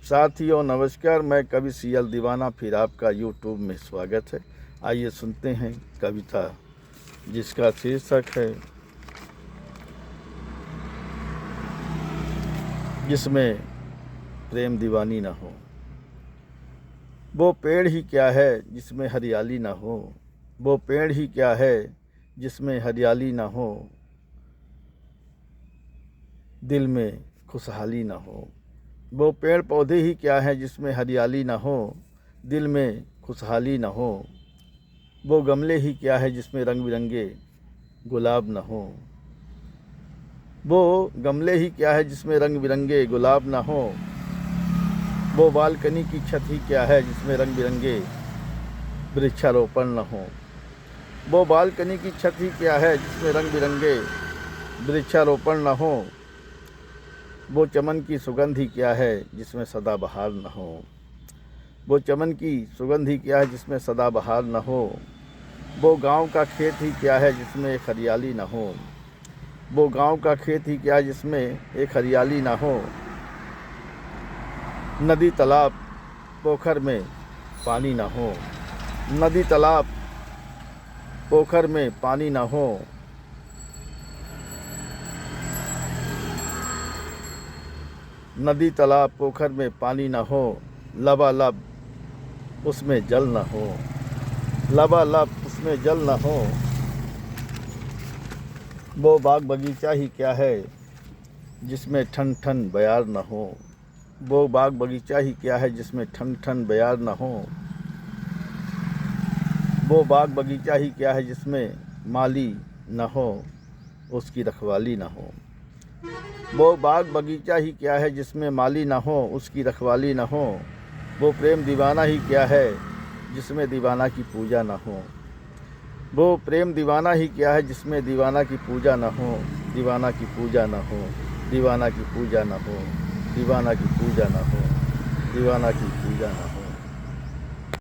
साथियों नमस्कार, मैं कवि सीएल दीवाना फिर आपका यूट्यूब में स्वागत है। आइए सुनते हैं कविता जिसका शीर्षक है जिसमें प्रेम दीवानी न हो। वो पेड़ ही क्या है जिसमें हरियाली न हो, वो पेड़ ही क्या है जिसमें हरियाली न हो, दिल में खुशहाली न हो। वो पेड़ पौधे ही क्या है जिसमें हरियाली न हो, दिल में खुशहाली न हो। वो गमले ही क्या है जिसमें रंग बिरंगे गुलाब न हो, वो गमले ही क्या है जिसमें रंग बिरंगे गुलाब न हो। वो बालकनी की छत ही क्या है जिसमें रंग बिरंगे वृक्षारोपण न हो, वो बालकनी की छत ही क्या है जिसमें रंग बिरंगे वृक्षारोपण न हो। वो चमन की सुगंध ही क्या है जिसमें सदाबहार न हो, वो चमन की सुगंध ही क्या है जिसमें सदाबहार न हो। वो गांव का खेत ही क्या है जिसमें एक हरियाली न हो, वो गांव का खेत ही क्या है जिसमें एक हरियाली न हो। नदी तालाब पोखर में पानी न हो, नदी तालाब पोखर में पानी न हो। नदी तालाब पोखर में पानी न हो, लबालब उसमें जल न हो, लबालब उसमें जल न हो। वो बाग बगीचा ही क्या है जिसमें ठन ठन बयार न हो, वो बाग बगीचा ही क्या है जिसमें ठन ठन बयार न हो। वो बाग बगीचा ही क्या है जिसमें माली न हो, उसकी रखवाली न हो। वो बाग बगीचा ही क्या है जिसमें माली न हो, उसकी रखवाली न हो। वो प्रेम दीवाना ही क्या है जिसमें दीवाना की पूजा न हो, वो प्रेम दीवाना ही क्या है जिसमें दीवाना की पूजा न हो, दीवाना की पूजा न हो, दीवाना की पूजा न हो, दीवाना की पूजा न हो, दीवाना की पूजा न हो।